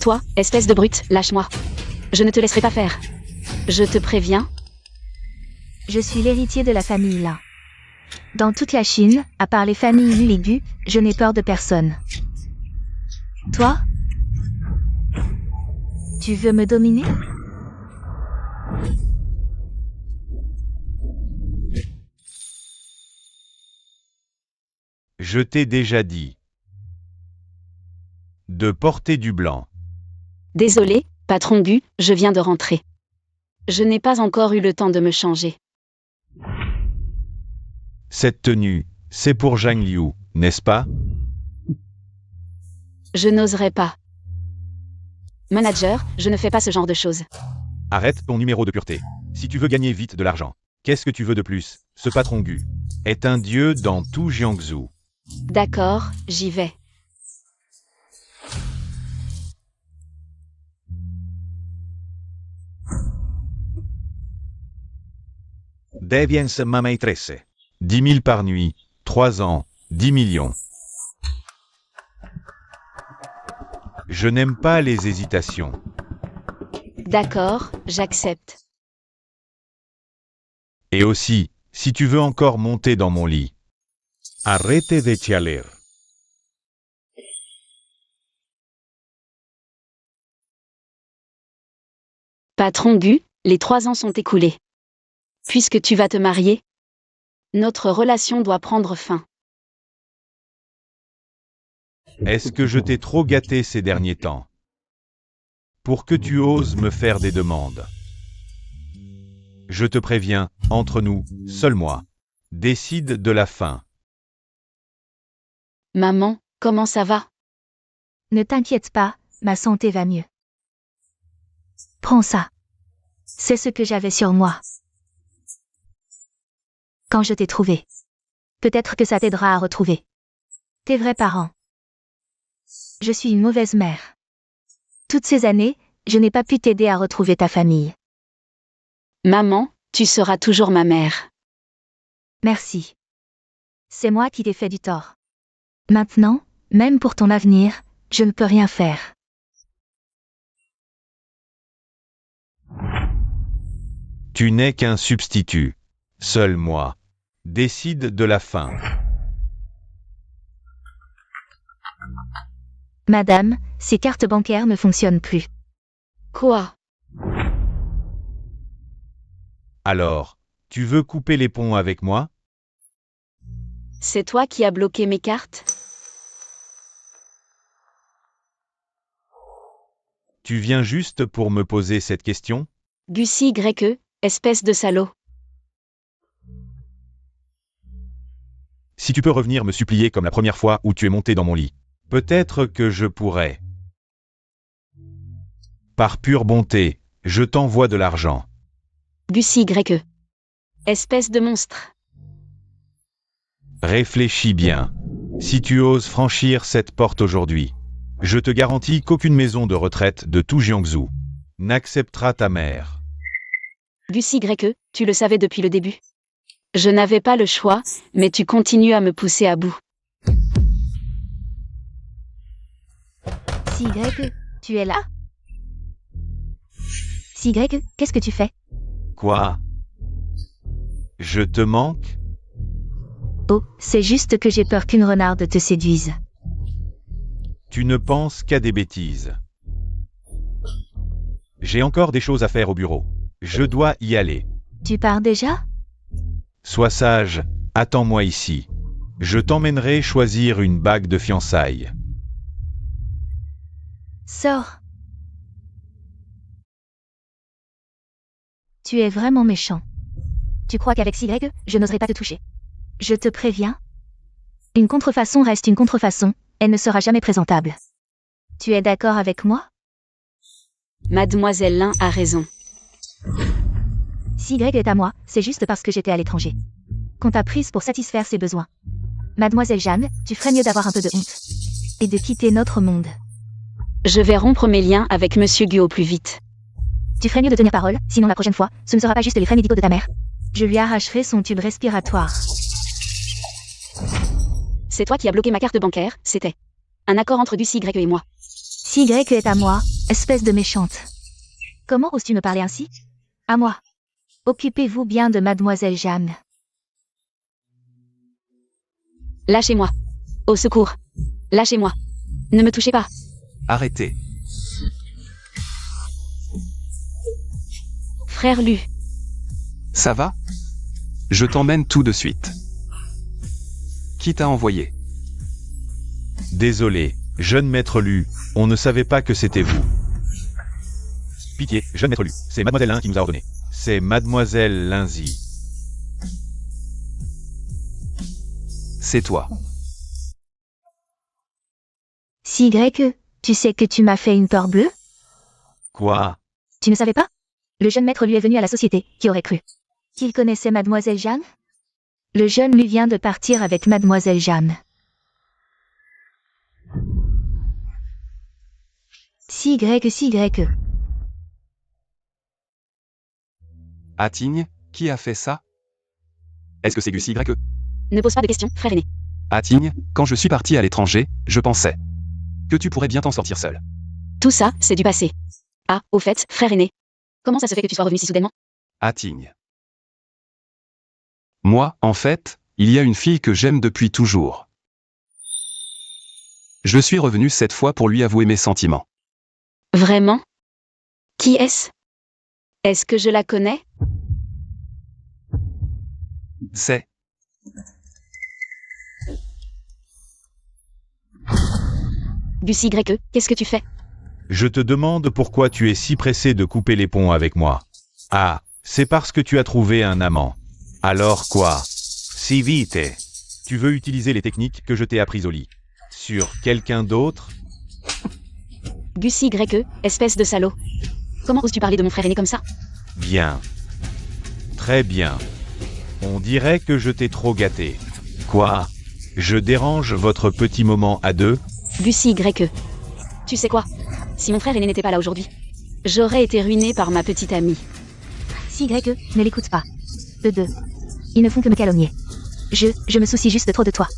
Toi, espèce de brute, lâche-moi. Je ne te laisserai pas faire. Je te préviens. Je suis l'héritier de la famille Lin. Dans toute la Chine, à part les familles Lu et Gu, je n'ai peur de personne. Toi? Tu veux me dominer? Je t'ai déjà dit de porter du blanc. Désolé, patron Gu, je viens de rentrer. Je n'ai pas encore eu le temps de me changer. Cette tenue, c'est pour Zhang Liu, n'est-ce pas? Je n'oserais pas. Manager, je ne fais pas ce genre de choses. Arrête ton numéro de pureté. Si tu veux gagner vite de l'argent, qu'est-ce que tu veux de plus? Ce patron Gu est un dieu dans tout Jiangsu. D'accord, j'y vais. Deviens ma maîtresse. 10 000 par nuit, 3 ans, 10 millions. Je n'aime pas les hésitations. D'accord, j'accepte. Et aussi, si tu veux encore monter dans mon lit. Arrête de chialer. Patron Gu, les 3 ans sont écoulés. Puisque tu vas te marier, notre relation doit prendre fin. Est-ce que je t'ai trop gâté ces derniers temps? Pour que tu oses me faire des demandes. Je te préviens, entre nous, seul moi. Décide de la fin. Maman, comment ça va? Ne t'inquiète pas, ma santé va mieux. Prends ça. C'est ce que j'avais sur moi. Quand je t'ai trouvé. Peut-être que ça t'aidera à retrouver tes vrais parents. Je suis une mauvaise mère. Toutes ces années, je n'ai pas pu t'aider à retrouver ta famille. Maman, tu seras toujours ma mère. Merci. C'est moi qui t'ai fait du tort. Maintenant, même pour ton avenir, je ne peux rien faire. Tu n'es qu'un substitut. Seul moi. Décide de la fin. Madame, ces cartes bancaires ne fonctionnent plus. Quoi? Alors, tu veux couper les ponts avec moi? C'est toi qui as bloqué mes cartes? Tu viens juste pour me poser cette question? Gussie Greke, espèce de salaud. Si tu peux revenir me supplier comme la première fois où tu es monté dans mon lit, peut-être que je pourrais. Par pure bonté, je t'envoie de l'argent. Gussie Greke. Espèce de monstre. Réfléchis bien. Si tu oses franchir cette porte aujourd'hui, je te garantis qu'aucune maison de retraite de tout Jiangsu n'acceptera ta mère. Gussie Greke, tu le savais depuis le début. Je n'avais pas le choix, mais tu continues à me pousser à bout. Si Greg, tu es là? Si Greg, qu'est-ce que tu fais? Quoi? Je te manque? Oh, c'est juste que j'ai peur qu'une renarde te séduise. Tu ne penses qu'à des bêtises. J'ai encore des choses à faire au bureau. Je dois y aller. Tu pars déjà? Sois sage, attends-moi ici. Je t'emmènerai choisir une bague de fiançailles. Sors. Tu es vraiment méchant. Tu crois qu'avec Y, je n'oserais pas te toucher? Je te préviens. Une contrefaçon reste une contrefaçon, elle ne sera jamais présentable. Tu es d'accord avec moi? Mademoiselle Lin a raison. Si Greg est à moi, c'est juste parce que j'étais à l'étranger. Qu'on t'a prise pour satisfaire ses besoins. Mademoiselle Jeanne, tu ferais mieux d'avoir un peu de honte. Et de quitter notre monde. Je vais rompre mes liens avec Monsieur Gu au plus vite. Tu ferais mieux de tenir parole, sinon la prochaine fois, ce ne sera pas juste les frais médicaux de ta mère. Je lui arracherai son tube respiratoire. C'est toi qui as bloqué ma carte bancaire, c'était un accord entre Gussie Greke et moi. Si Greg est à moi, Espèce de méchante. Comment oses-tu me parler ainsi? À moi. Occupez-vous bien de mademoiselle Jeanne. Lâchez-moi. Au secours. Lâchez-moi. Ne me touchez pas. Arrêtez. Frère Lu. Ça va? Je t'emmène tout de suite. Qui t'a envoyé? Désolé, jeune maître Lu, on ne savait pas que c'était vous. Pitié, jeune maître Lu, c'est mademoiselle Lin qui nous a ordonné. C'est mademoiselle Linzy. C'est toi. Si Y, tu sais que tu m'as fait une peur bleue? Quoi? Tu ne savais pas? Le jeune maître lui est venu à la société, qui aurait cru qu'il connaissait mademoiselle Jeanne? Le jeune lui vient de partir avec mademoiselle Jeanne. Si Y. Atigne, qui a fait ça? Est-ce que c'est Gus Y? Ne pose pas de questions, frère aîné. Atigne, quand je suis parti à l'étranger, je pensais que tu pourrais bien t'en sortir seul. Tout ça, c'est du passé. Ah, au fait, frère aîné. Comment ça se fait que tu sois revenu si soudainement? Atigne. Moi, en fait, il y a une fille que j'aime depuis toujours. Je suis revenu cette fois pour lui avouer mes sentiments. Vraiment? Qui est-ce? Est-ce que je la connais? C'est... Gus Y, qu'est-ce que tu fais? Je te demande pourquoi tu es si pressé de couper les ponts avec moi. Ah, c'est parce que tu as trouvé un amant. Alors quoi? Si vite. Tu veux utiliser les techniques que je t'ai apprises au lit. Sur quelqu'un d'autre? Gus Y, espèce de salaud. Comment oses-tu parler de mon frère aîné comme ça? Bien. Très bien. On dirait que je t'ai trop gâté. Quoi? Je dérange votre petit moment à deux? Gus Y. Tu sais quoi? Si mon frère aîné n'était pas là aujourd'hui, j'aurais été ruiné par ma petite amie. Si Y, ne l'écoute pas. Eux deux. Ils ne font que me calomnier. Je me soucie juste trop de toi.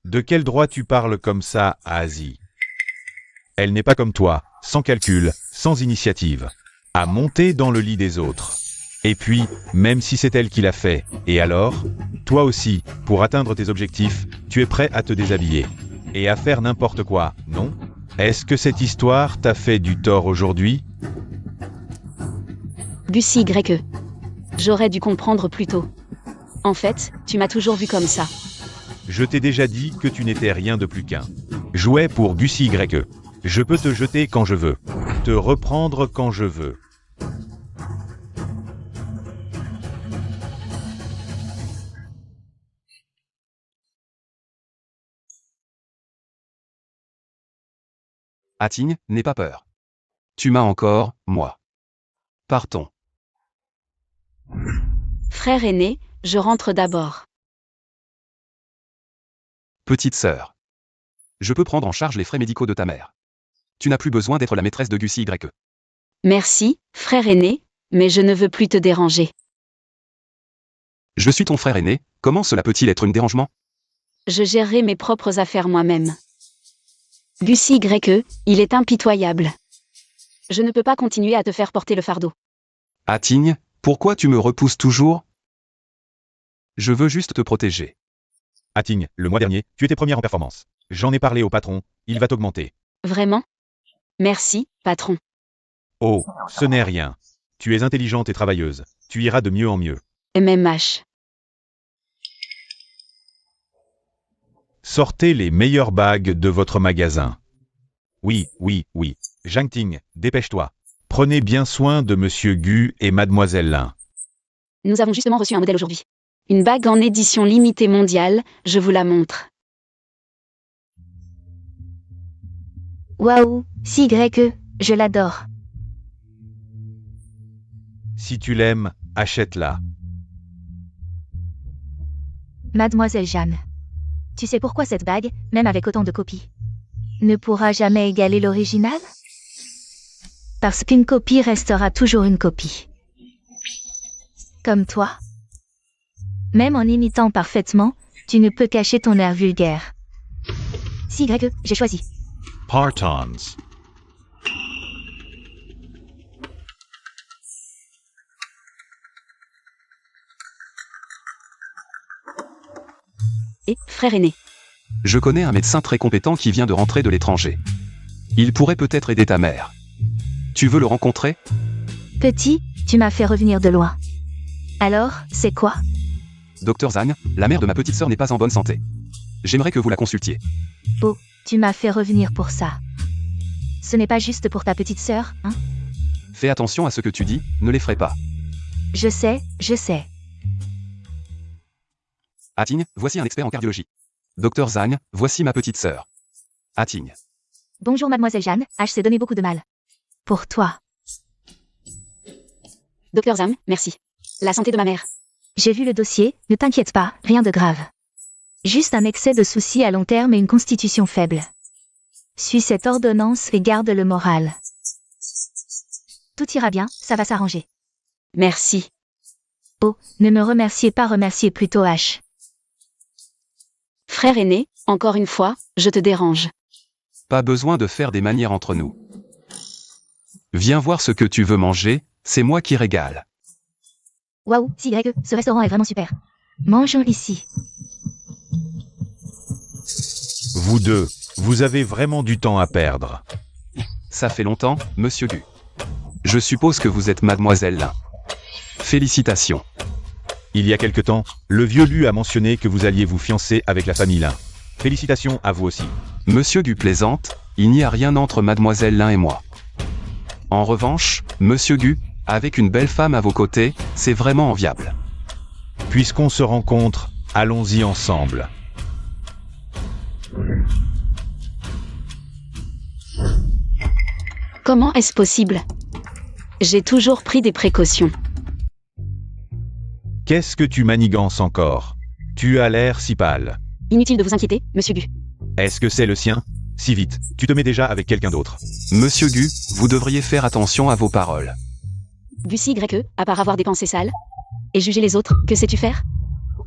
De quel droit tu parles comme ça à Asie? Elle n'est pas comme toi, sans calcul, sans initiative, à monter dans le lit des autres. Et puis, même si c'est elle qui l'a fait, et alors? Toi aussi, pour atteindre tes objectifs, tu es prêt à te déshabiller. Et à faire n'importe quoi, non? Est-ce que cette histoire t'a fait du tort aujourd'hui? Gus Y. J'aurais dû comprendre plus tôt. En fait, tu m'as toujours vu comme ça. Je t'ai déjà dit que tu n'étais rien de plus qu'un jouet pour Gus Y. Je peux te jeter quand je veux, te reprendre quand je veux. Atigne, n'aie pas peur. Tu m'as encore, moi. Partons. Frère aîné, je rentre d'abord. Petite sœur. Je peux prendre en charge les frais médicaux de ta mère. Tu n'as plus besoin d'être la maîtresse de Gus Y. Merci, frère aîné, mais je ne veux plus te déranger. Je suis ton frère aîné, comment cela peut-il être un dérangement? Je gérerai mes propres affaires moi-même. Gus Y, il est impitoyable. Je ne peux pas continuer à te faire porter le fardeau. Atigne, pourquoi tu me repousses toujours? Je veux juste te protéger. Atigne, le mois dernier, tu étais première en performance. J'en ai parlé au patron, il va t'augmenter. Vraiment? Merci, patron. Oh, ce n'est rien. Tu es intelligente et travailleuse. Tu iras de mieux en mieux. MMH. Sortez les meilleures bagues de votre magasin. Oui. Zhang Ting, dépêche-toi. Prenez bien soin de Monsieur Gu et Mademoiselle Lin. Nous avons justement reçu un modèle aujourd'hui. Une bague en édition limitée mondiale, je vous la montre. Waouh, si Y, je l'adore. Si tu l'aimes, achète-la. Mademoiselle Jeanne. Tu sais pourquoi cette bague, même avec autant de copies, ne pourra jamais égaler l'original? Parce qu'une copie restera toujours une copie. Comme toi. Même en imitant parfaitement, tu ne peux cacher ton air vulgaire. Si Y, j'ai choisi. Partons. Et, frère aîné. Je connais un médecin très compétent qui vient de rentrer de l'étranger. Il pourrait peut-être aider ta mère. Tu veux le rencontrer? Petit, tu m'as fait revenir de loin. Alors, c'est quoi? Docteur Zhang, la mère de ma petite sœur n'est pas en bonne santé. J'aimerais que vous la consultiez. Oh, tu m'as fait revenir pour ça. Ce n'est pas juste pour ta petite sœur, hein? Fais attention à ce que tu dis, ne l'effraie pas. Je sais, je sais. Ating, voici un expert en cardiologie. Docteur Zhang, voici ma petite sœur. Ating. Bonjour mademoiselle Jeanne, H s'est donné beaucoup de mal. Pour toi. Docteur Zhang, merci. La santé de ma mère. J'ai vu le dossier, ne t'inquiète pas, rien de grave. Juste un excès de soucis à long terme et une constitution faible. Suis cette ordonnance et garde le moral. Tout ira bien, ça va s'arranger. Merci. Oh, ne me remerciez pas, remerciez plutôt H. Frère aîné, encore une fois, je te dérange. Pas besoin de faire des manières entre nous. Viens voir ce que tu veux manger, c'est moi qui régale. Waouh, si Greg, ce restaurant est vraiment super. Mangeons ici. Vous deux, vous avez vraiment du temps à perdre. Ça fait longtemps, monsieur Gu. Je suppose que vous êtes mademoiselle Lin. Félicitations. Il y a quelque temps, le vieux Lu a mentionné que vous alliez vous fiancer avec la famille Lin. Félicitations à vous aussi. Monsieur Gu plaisante, il n'y a rien entre mademoiselle Lin et moi. En revanche, monsieur Gu, avec une belle femme à vos côtés, c'est vraiment enviable. Puisqu'on se rencontre, allons-y ensemble. Comment est-ce possible? J'ai toujours pris des précautions. Qu'est-ce que tu manigances encore? Tu as l'air si pâle. Inutile de vous inquiéter, monsieur Gu. Est-ce que c'est le sien? Si vite, tu te mets déjà avec quelqu'un d'autre. Monsieur Gu, vous devriez faire attention à vos paroles. Gucy Greke, à part avoir des pensées sales. Et juger les autres, que sais-tu faire?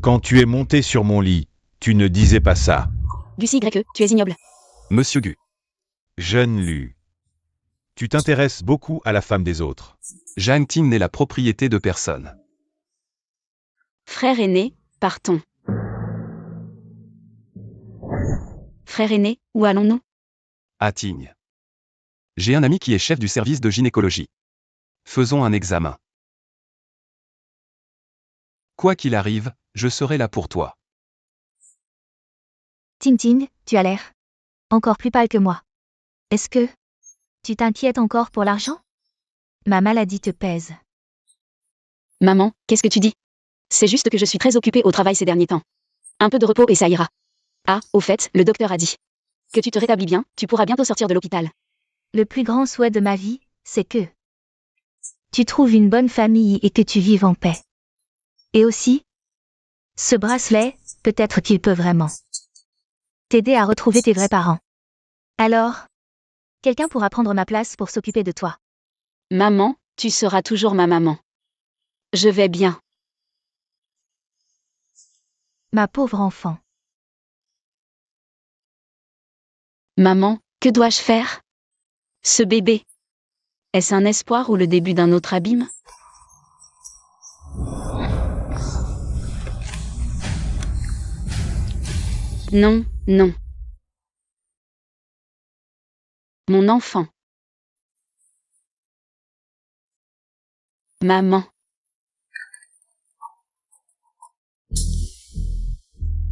Quand tu es monté sur mon lit, tu ne disais pas ça. Gucy Greke, tu es ignoble. Monsieur Gu. Jeune Lu. Tu t'intéresses beaucoup à la femme des autres. Zhang Ting n'est la propriété de personne. Frère aîné, partons. Frère aîné, où allons-nous? Ating. J'ai un ami qui est chef du service de gynécologie. Faisons un examen. Quoi qu'il arrive, je serai là pour toi. Ting Ting, tu as l'air encore plus pâle que moi. Est-ce que tu t'inquiètes encore pour l'argent? Ma maladie te pèse. Maman, qu'est-ce que tu dis? C'est juste que je suis très occupée au travail ces derniers temps. Un peu de repos et ça ira. Ah, au fait, le docteur a dit que tu te rétablis bien, tu pourras bientôt sortir de l'hôpital. Le plus grand souhait de ma vie, c'est que tu trouves une bonne famille et que tu vives en paix. Et aussi, ce bracelet, peut-être qu'il peut vraiment t'aider à retrouver tes vrais parents. Alors, quelqu'un pourra prendre ma place pour s'occuper de toi. Maman, tu seras toujours ma maman. Je vais bien. Ma pauvre enfant. Maman, que dois-je faire? Ce bébé. Est-ce un espoir ou le début d'un autre abîme? Non, non. Mon enfant. Maman.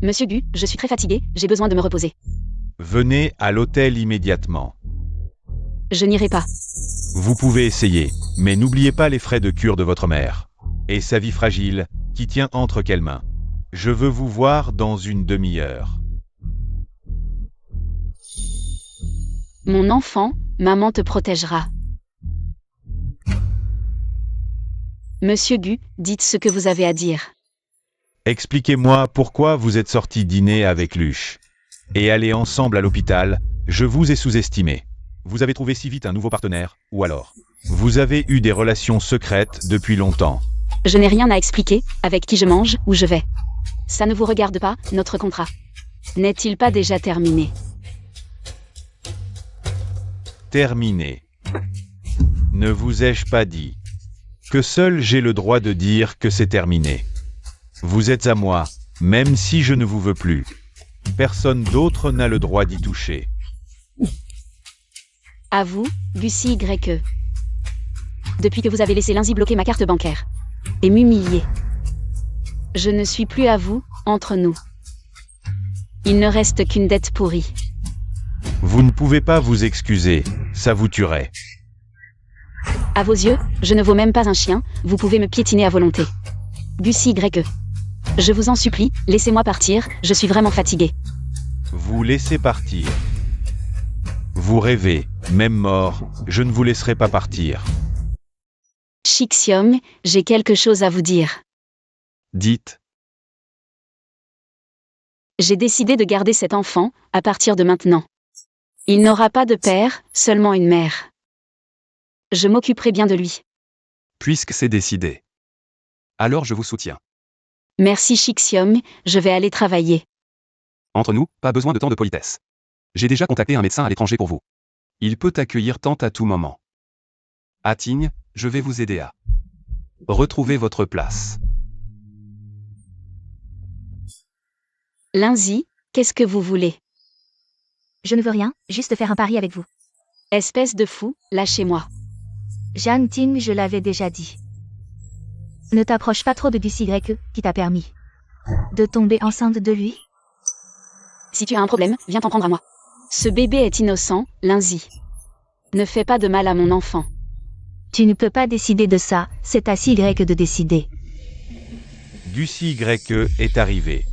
Monsieur Gu, je suis très fatiguée, j'ai besoin de me reposer. Venez à l'hôtel immédiatement. Je n'irai pas. Vous pouvez essayer, mais n'oubliez pas les frais de cure de votre mère. Et sa vie fragile, qui tient entre quelles mains. Je veux vous voir dans une demi-heure. Mon enfant, maman te protégera. Monsieur Gu, dites ce que vous avez à dire. Expliquez-moi pourquoi vous êtes sorti dîner avec Luche. Et aller ensemble à l'hôpital, je vous ai sous-estimé. Vous avez trouvé si vite un nouveau partenaire, ou alors vous avez eu des relations secrètes depuis longtemps. Je n'ai rien à expliquer, avec qui je mange, où je vais. Ça ne vous regarde pas, notre contrat. N'est-il pas déjà terminé? Terminé. Ne vous ai-je pas dit que seul j'ai le droit de dire que c'est terminé? Vous êtes à moi, Même si je ne vous veux plus, personne d'autre n'a le droit d'y toucher. À vous, Gussie YE. Depuis que vous avez laissé Lindsay bloquer ma carte bancaire. Et m'humilier. Je ne suis plus à vous, entre nous. Il ne reste qu'une dette pourrie. Vous ne pouvez pas vous excuser, ça vous tuerait. À vos yeux, je ne vaux même pas un chien, vous pouvez me piétiner à volonté. Gussie YE. Je vous en supplie, laissez-moi partir, je suis vraiment fatiguée. Vous laissez partir. Vous rêvez, même mort, je ne vous laisserai pas partir. Shixiong, j'ai quelque chose à vous dire. Dites. J'ai décidé de garder cet enfant, à partir de maintenant. Il n'aura pas de père, seulement une mère. Je m'occuperai bien de lui. Puisque c'est décidé. Alors je vous soutiens. Merci Shixiong, je vais aller travailler. Entre nous, pas besoin de tant de politesse. J'ai déjà contacté un médecin à l'étranger pour vous. Il peut accueillir tant à tout moment. Atigne, je vais vous aider à retrouver votre place. Lindsay, qu'est-ce que vous voulez? Je ne veux rien, juste faire un pari avec vous. Espèce de fou, lâchez-moi. Jeanne Ting, je l'avais déjà dit. Ne t'approche pas trop de Gussie YE, qui t'a permis de tomber enceinte de lui. Si tu as un problème, viens t'en prendre à moi. Ce bébé est innocent, Lindsay. Ne fais pas de mal à mon enfant. Tu ne peux pas décider de ça, c'est à CY de décider. Gussie YE est arrivé.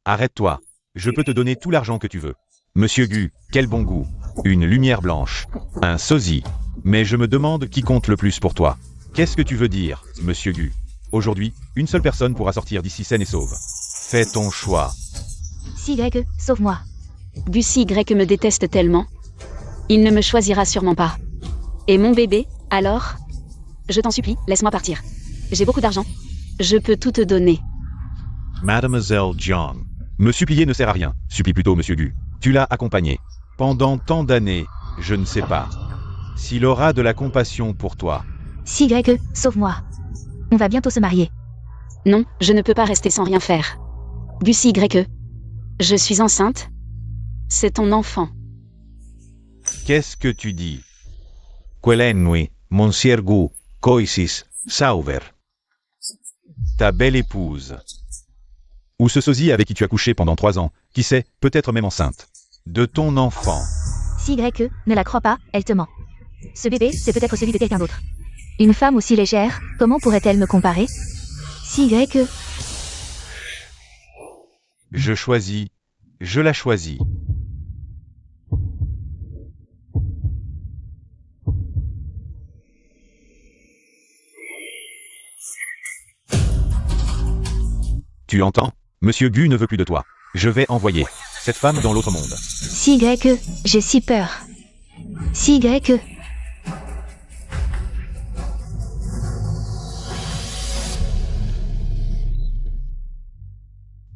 Arrête-toi, je peux te donner tout l'argent que tu veux. Monsieur Gu, quel bon goût. Une lumière blanche. Un sosie. Mais je me demande qui compte le plus pour toi. Qu'est-ce que tu veux dire, Monsieur Gu? Aujourd'hui, une seule personne pourra sortir d'ici saine et sauve. Fais ton choix. CY, sauve-moi. Gussie YE me déteste tellement. Il ne me choisira sûrement pas. Et mon bébé, alors? Je t'en supplie, laisse-moi partir. J'ai beaucoup d'argent. Je peux tout te donner. Mademoiselle Jiang. Me supplier ne sert à rien. Supplie plutôt Monsieur Gu. Tu l'as accompagné. Pendant tant d'années, je ne sais pas. S'il aura de la compassion pour toi. CY, sauve-moi. On va bientôt se marier. Non, je ne peux pas rester sans rien faire. Gussie YE. Je suis enceinte. C'est ton enfant. Qu'est-ce que tu dis? Quelennui, Monsieur Gu, Koisis, Sauver. Ta belle épouse. Ou ce sosie avec qui tu as couché pendant 3 ans, qui sait, peut-être même enceinte. De ton enfant. CY, ne la crois pas, elle te ment. Ce bébé, c'est peut-être celui de quelqu'un d'autre. Une femme aussi légère, comment pourrait-elle me comparer? CY, Je choisis. Je la choisis. Tu entends? Monsieur Gu ne veut plus de toi. Je vais envoyer cette femme dans l'autre monde. CY, j'ai si peur. CY,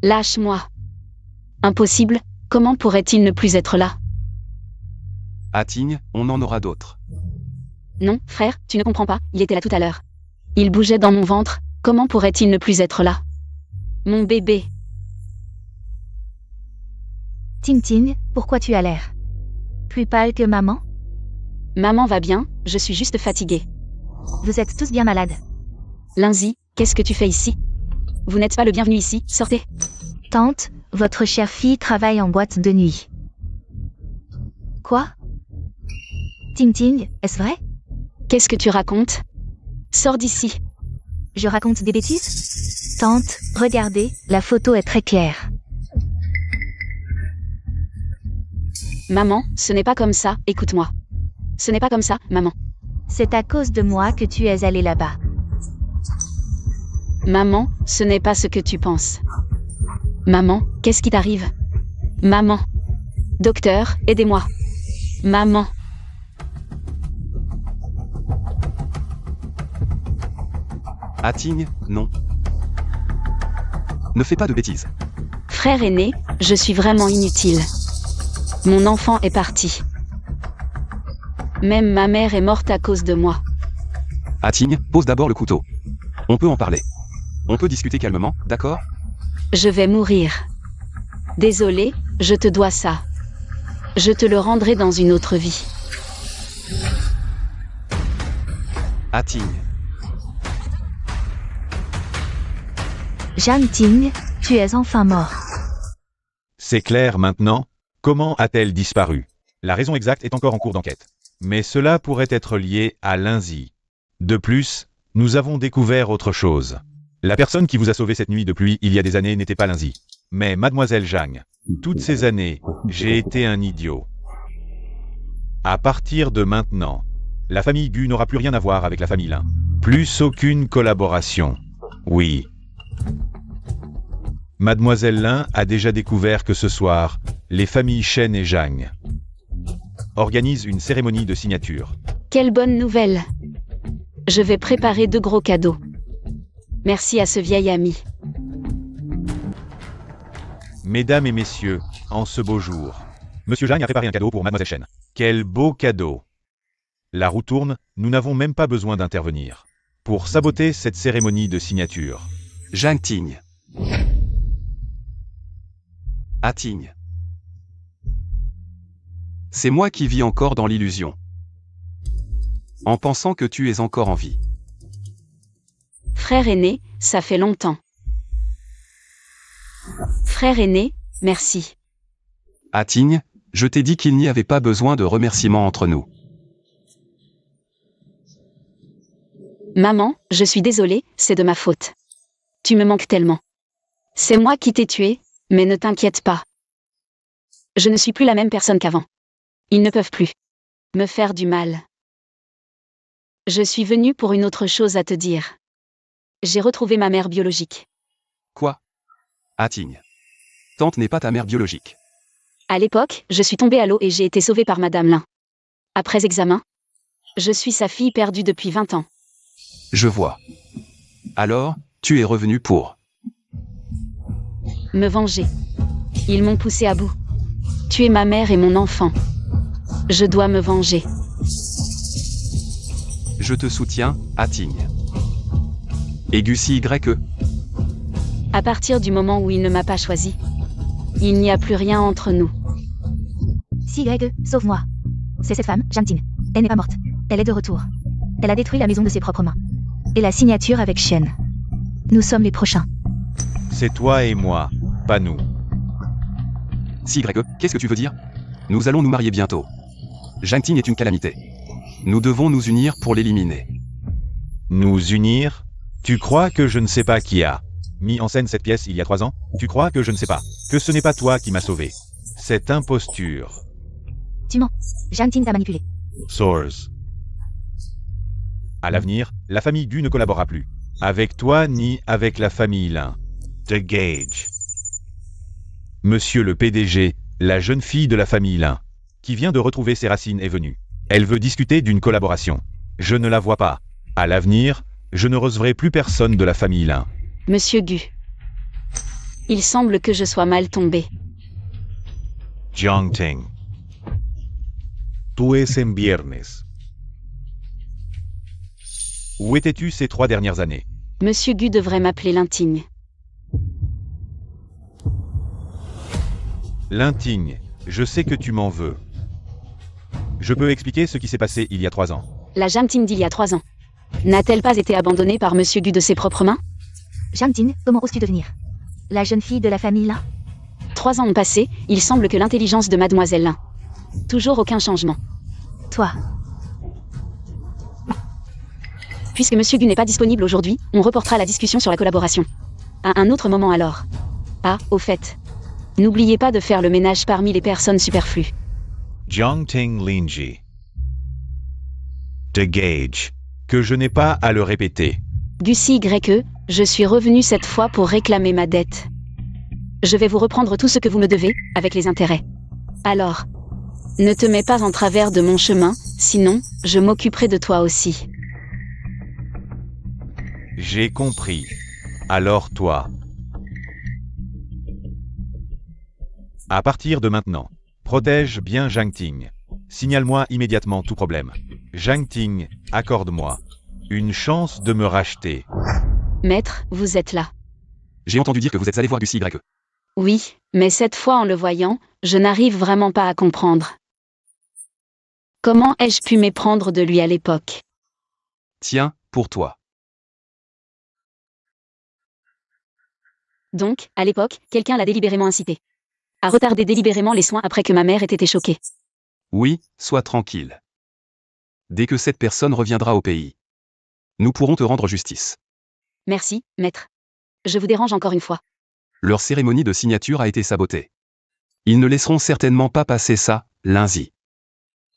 Lâche-moi. Impossible, comment pourrait-il ne plus être là? Atigne, on en aura d'autres. Non, frère, tu ne comprends pas, il était là tout à l'heure. Il bougeait dans mon ventre, comment pourrait-il ne plus être là? Mon bébé. Ting Ting, pourquoi tu as l'air plus pâle que maman? Maman va bien, je suis juste fatiguée. Vous êtes tous bien malades. Lindsay, qu'est-ce que tu fais ici? Vous n'êtes pas le bienvenu ici, sortez. Tante, votre chère fille travaille en boîte de nuit. Quoi? Ting Ting, est-ce vrai? Qu'est-ce que tu racontes? Sors d'ici. Je raconte des bêtises? Tante, regardez, la photo est très claire. Maman, ce n'est pas comme ça, écoute-moi. Ce n'est pas comme ça, maman. C'est à cause de moi que tu es allée là-bas. Maman, ce n'est pas ce que tu penses. Maman, qu'est-ce qui t'arrive? Maman. Docteur, aidez-moi. Maman. Atigne, non. Ne fais pas de bêtises. Frère aîné, je suis vraiment inutile. Mon enfant est parti. Même ma mère est morte à cause de moi. Atigne, pose d'abord le couteau. On peut en parler. On peut discuter calmement, d'accord? Je vais mourir. Désolé, je te dois ça. Je te le rendrai dans une autre vie. Ating. Zhang Ting, tu es enfin mort. C'est clair maintenant? Comment a-t-elle disparu? La raison exacte est encore en cours d'enquête. Mais cela pourrait être lié à Linzi. De plus, nous avons découvert autre chose. La personne qui vous a sauvé cette nuit de pluie il y a des années n'était pas Linzi, mais Mademoiselle Zhang. Toutes ces années, j'ai été un idiot. À partir de maintenant, la famille Gu n'aura plus rien à voir avec la famille Lin. Plus aucune collaboration. Oui. Mademoiselle Lin a déjà découvert que ce soir, les familles Shen et Zhang organisent une cérémonie de signature. Quelle bonne nouvelle. Je vais préparer 2 gros cadeaux. Merci à ce vieil ami. Mesdames et messieurs, en ce beau jour, Monsieur Zhang a préparé un cadeau pour Mademoiselle Shen. Quel beau cadeau! La roue tourne, nous n'avons même pas besoin d'intervenir pour saboter cette cérémonie de signature. Zhang Ting. Ating. C'est moi qui vis encore dans l'illusion. En pensant que tu es encore en vie. Frère aîné, ça fait longtemps. Frère aîné, merci. Ating, je t'ai dit qu'il n'y avait pas besoin de remerciements entre nous. Maman, je suis désolée, c'est de ma faute. Tu me manques tellement. C'est moi qui t'ai tué, mais ne t'inquiète pas. Je ne suis plus la même personne qu'avant. Ils ne peuvent plus me faire du mal. Je suis venue pour une autre chose à te dire. J'ai retrouvé ma mère biologique. Quoi? Ating. Tante n'est pas ta mère biologique. À l'époque, je suis tombée à l'eau et j'ai été sauvée par Madame Lin. Après examen, je suis sa fille perdue depuis 20 ans. Je vois. Alors, tu es revenu pour... Me venger. Ils m'ont poussée à bout. Tuer ma mère et mon enfant. Je dois me venger. Je te soutiens, Ating. Et Gusi YE. À partir du moment où il ne m'a pas choisi, il n'y a plus rien entre nous. Si Greg, sauve-moi. C'est cette femme, Zhang Ting. Elle n'est pas morte. Elle est de retour. Elle a détruit la maison de ses propres mains. Et la signature avec Shen. Nous sommes les prochains. C'est toi et moi, pas nous. Si YE, qu'est-ce que tu veux dire? Nous allons nous marier bientôt. Zhang Ting est une calamité. Nous devons nous unir pour l'éliminer. Nous unir? Tu crois que je ne sais pas qui a mis en scène cette pièce il y a 3 ans? Tu crois que je ne sais pas que ce n'est pas toi qui m'as sauvé? Cette imposture. Tu mens. Zhang Ting t'a manipulé. Source. À l'avenir, la famille Gu ne collaborera plus avec toi ni avec la famille Lin. The Gage. Monsieur le PDG, la jeune fille de la famille Lin, qui vient de retrouver ses racines est venue. Elle veut discuter d'une collaboration. Je ne la vois pas. À l'avenir, je ne recevrai plus personne de la famille Lin. Monsieur Gu. Il semble que je sois mal tombée. Zhang Ting. Tu es en viernes. Où étais-tu ces 3 dernières années? Monsieur Gu devrait m'appeler Linting. Linting, je sais que tu m'en veux. Je peux expliquer ce qui s'est passé il y a 3 ans. La Zhang Ting d'il y a 3 ans. N'a-t-elle pas été abandonnée par Monsieur Gu de ses propres mains? Zhang Ting, comment oses-tu devenir la jeune fille de la famille Lin? 3 ans ont passé, il semble que l'intelligence de Mademoiselle Lin. Toujours aucun changement. Toi. Puisque Monsieur Gu n'est pas disponible aujourd'hui, on reportera la discussion sur la collaboration. À un autre moment alors. Ah, au fait. N'oubliez pas de faire le ménage parmi les personnes superflues. Zhang Ting Linji. The Gage. Que je n'ai pas à le répéter. Gusi YE, je suis revenu cette fois pour réclamer ma dette. Je vais vous reprendre tout ce que vous me devez, avec les intérêts. Alors, ne te mets pas en travers de mon chemin, sinon, je m'occuperai de toi aussi. J'ai compris. Alors toi. À partir de maintenant, protège bien Zhang Ting. Signale-moi immédiatement tout problème. Zhang Ting, accorde-moi une chance de me racheter. Maître, vous êtes là. J'ai entendu dire que vous êtes allé voir Lucie YE. Oui, mais cette fois en le voyant, je n'arrive vraiment pas à comprendre. Comment ai-je pu méprendre de lui à l'époque? Tiens, pour toi. Donc, à l'époque, quelqu'un l'a délibérément incité à retarder délibérément les soins après que ma mère ait été choquée. Oui, sois tranquille. Dès que cette personne reviendra au pays, nous pourrons te rendre justice. Merci, maître. Je vous dérange encore une fois. Leur cérémonie de signature a été sabotée. Ils ne laisseront certainement pas passer ça, lundi.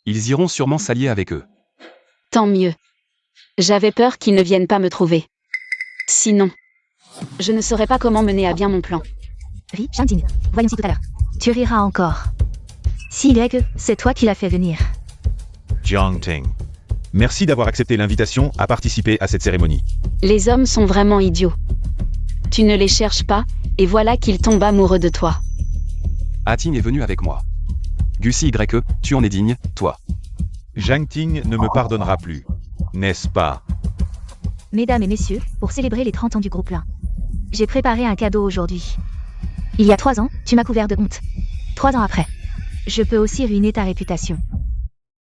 Ils iront sûrement s'allier avec eux. Tant mieux. J'avais peur qu'ils ne viennent pas me trouver. Sinon, je ne saurais pas comment mener à bien mon plan. Oui, Shang-Ting. Voyons si tout à l'heure. Tu riras encore. Si YE, c'est toi qui l'as fait venir. Jiang-Ting. Merci d'avoir accepté l'invitation à participer à cette cérémonie. Les hommes sont vraiment idiots. Tu ne les cherches pas, et voilà qu'ils tombent amoureux de toi. Ating est venu avec moi. Lucie YE, tu en es digne, toi. Jiang-Ting ne me pardonnera plus. N'est-ce pas? Mesdames et messieurs, pour célébrer les 30 ans du groupe Lin, j'ai préparé un cadeau aujourd'hui. Il y a 3 ans, tu m'as couvert de honte. 3 ans après, je peux aussi ruiner ta réputation.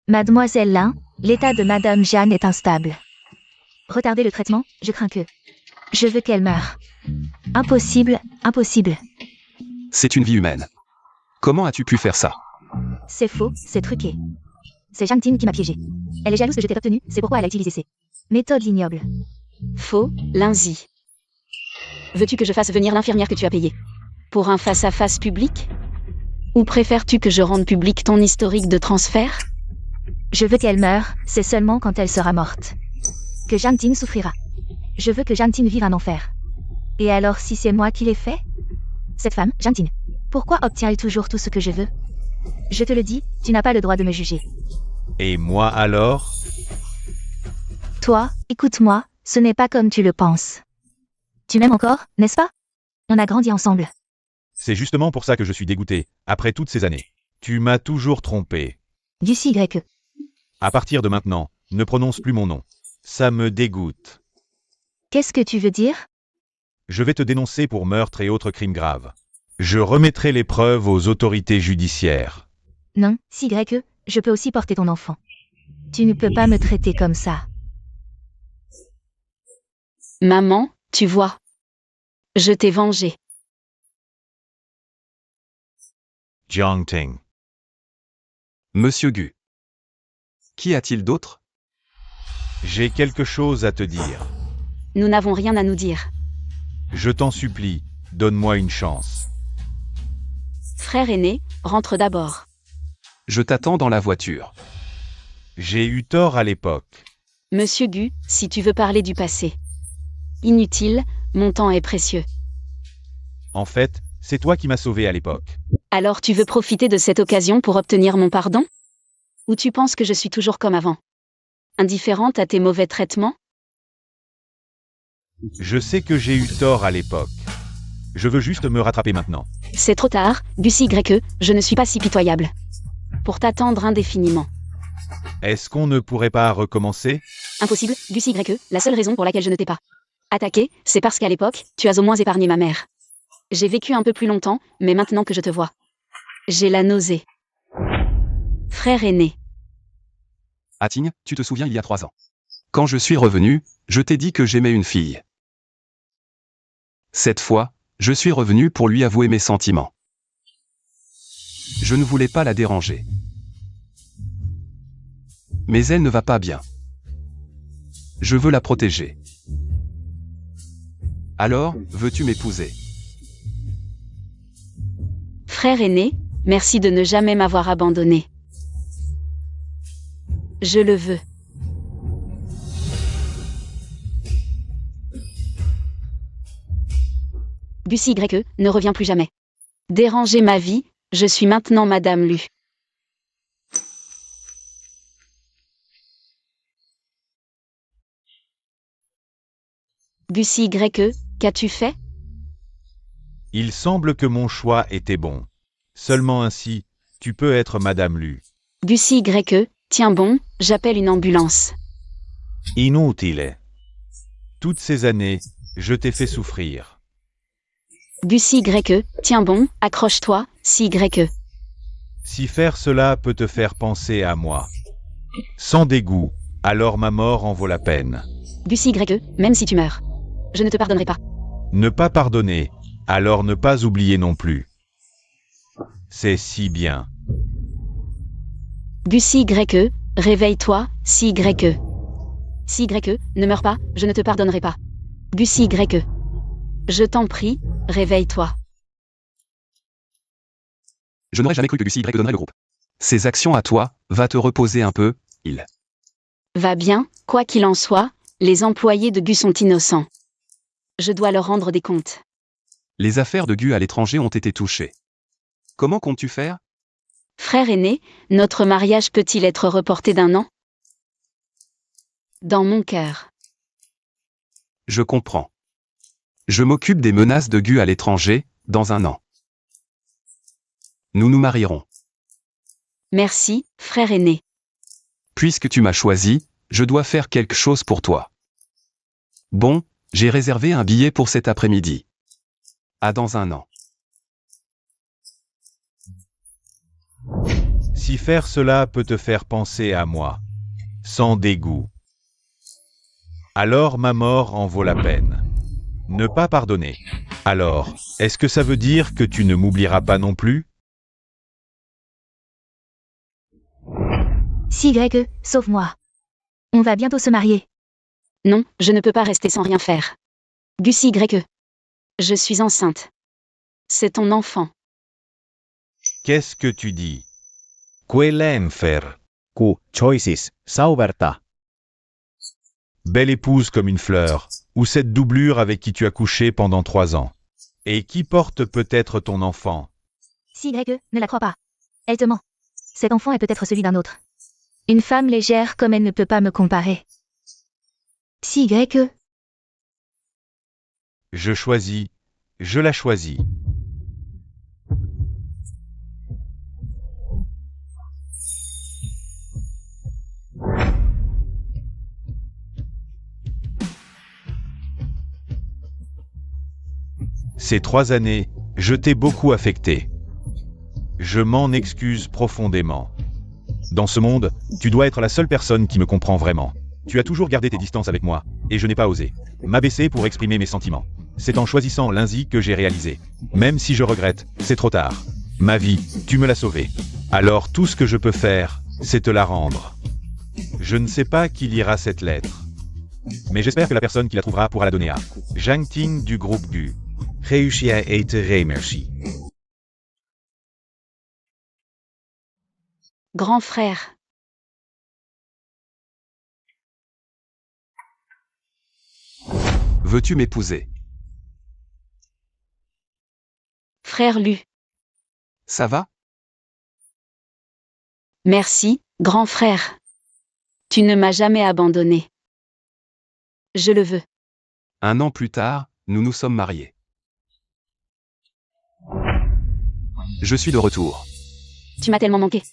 Mademoiselle Lin, l'état de Madame Jeanne est instable. Retardez le traitement, je crains que... Je veux qu'elle meure. Impossible, impossible. C'est une vie humaine. Comment as-tu pu faire ça? C'est faux, c'est truqué. C'est Shang-Ting qui m'a piégé. Elle est jalouse que je t'ai obtenu, c'est pourquoi elle a utilisé ces méthodes ignobles. Faux, lundi. Veux-tu que je fasse venir l'infirmière que tu as payée? Pour un face-à-face public? Ou préfères-tu que je rende public ton historique de transfert? Je veux qu'elle meure, c'est seulement quand elle sera morte que Shang-Ting souffrira. Je veux que Shang-Ting vive un enfer. Et alors si c'est moi qui l'ai fait? Cette femme, Shang-Ting, pourquoi obtient-elle toujours tout ce que je veux? Je te le dis, tu n'as pas le droit de me juger. Et moi alors? Toi, écoute-moi, ce n'est pas comme tu le penses. Tu m'aimes encore, n'est-ce pas? On a grandi ensemble. C'est justement pour ça que je suis dégoûté, après toutes ces années. Tu m'as toujours trompé. Lucie YE. À partir de maintenant, ne prononce plus mon nom. Ça me dégoûte. Qu'est-ce que tu veux dire? Je vais te dénoncer pour meurtre et autres crimes graves. Je remettrai les preuves aux autorités judiciaires. Non, si YE, je peux aussi porter ton enfant. Tu ne peux pas me traiter comme ça. Maman, tu vois. Je t'ai vengé. Jiang-Ting. Monsieur Gu. Qu'y a-t-il d'autre? J'ai quelque chose à te dire. Nous n'avons rien à nous dire. Je t'en supplie, donne-moi une chance. Frère aîné, rentre d'abord. Je t'attends dans la voiture. J'ai eu tort à l'époque. Monsieur Gu, si tu veux parler du passé. Inutile, mon temps est précieux. En fait, c'est toi qui m'as sauvé à l'époque. Alors tu veux profiter de cette occasion pour obtenir mon pardon? Ou tu penses que je suis toujours comme avant? Indifférente à tes mauvais traitements? Je sais que j'ai eu tort à l'époque. Je veux juste me rattraper maintenant. C'est trop tard, Lucie YE, je ne suis pas si pitoyable. Pour t'attendre indéfiniment. Est-ce qu'on ne pourrait pas recommencer? Impossible, Lucie YE, la seule raison pour laquelle je ne t'ai pas attaqué, c'est parce qu'à l'époque, tu as au moins épargné ma mère. J'ai vécu un peu plus longtemps, mais maintenant que je te vois, j'ai la nausée. Frère aîné. Ating, tu te souviens il y a 3 ans. Quand je suis revenu, je t'ai dit que j'aimais une fille. Cette fois, je suis revenu pour lui avouer mes sentiments. Je ne voulais pas la déranger. Mais elle ne va pas bien. Je veux la protéger. Alors, veux-tu m'épouser? Frère aîné, merci de ne jamais m'avoir abandonné. Je le veux. Lucie YE, ne reviens plus jamais. Déranger ma vie, je suis maintenant Madame Lu. Lucie YE, qu'as-tu fait? Il semble que mon choix était bon. Seulement ainsi, tu peux être Madame Lu. Lucie YE, tiens bon, j'appelle une ambulance. Inutile. Toutes ces années, Je t'ai fait souffrir. Gus Y, tiens bon, accroche-toi, Y. Si faire cela peut te faire penser à moi, sans dégoût, alors ma mort en vaut la peine. Gus Y, même si tu meurs. Je ne te pardonnerai pas. Ne pas pardonner, alors ne pas oublier non plus. C'est si bien. Gus Y, réveille-toi, Y. Y, ne meurs pas, je ne te pardonnerai pas. Gus Y. Je t'en prie, réveille-toi. Je n'aurais jamais cru que Lucie Y donnerait le groupe. Ces actions à toi, va te reposer un peu, il. Va bien, quoi qu'il en soit, les employés de Gus sont innocents. Je dois leur rendre des comptes. Les affaires de Gus à l'étranger ont été touchées. Comment comptes-tu faire? Frère aîné, notre mariage peut-il être reporté d'1 an? Dans mon cœur. Je comprends. Je m'occupe des menaces de Gus à l'étranger, dans 1 an. Nous nous marierons. Merci, frère aîné. Puisque tu m'as choisi, je dois faire quelque chose pour toi. Bon, j'ai réservé un billet pour cet après-midi. À dans 1 an. Si faire cela peut te faire penser à moi, sans dégoût, alors ma mort en vaut la peine. Ne pas pardonner. Alors, est-ce que ça veut dire que tu ne m'oublieras pas non plus? Y, sauve-moi. On va bientôt se marier. Non, je ne peux pas rester sans rien faire. Gus Y. Je suis enceinte. C'est ton enfant. Qu'est-ce que tu dis? Quell'enfer. Ku choisis, sauverta. Belle épouse comme une fleur, ou cette doublure avec qui tu as couché pendant 3 ans. Et qui porte peut-être ton enfant? Y, ne la crois pas. Elle te ment. Cet enfant est peut-être celui d'un autre. Une femme légère comme elle ne peut pas me comparer. Y. Je choisis, je la choisis. Ces 3 années, je t'ai beaucoup affecté. Je m'en excuse profondément. Dans ce monde, tu dois être la seule personne qui me comprend vraiment. Tu as toujours gardé tes distances avec moi, et je n'ai pas osé m'abaisser pour exprimer mes sentiments. C'est en choisissant lundi que j'ai réalisé. Même si je regrette, c'est trop tard. Ma vie, tu me l'as sauvée. Alors tout ce que je peux faire, c'est te la rendre. Je ne sais pas qui lira cette lettre. Mais j'espère que la personne qui la trouvera pourra la donner à Zhang Ting du groupe Gu. Réussi à être remercié. Grand frère. Veux-tu m'épouser? Frère Lu. Ça va? Merci, grand frère. Tu ne m'as jamais abandonné. Je le veux. 1 an plus tard, nous nous sommes mariés. Je suis de retour. Tu m'as tellement manqué.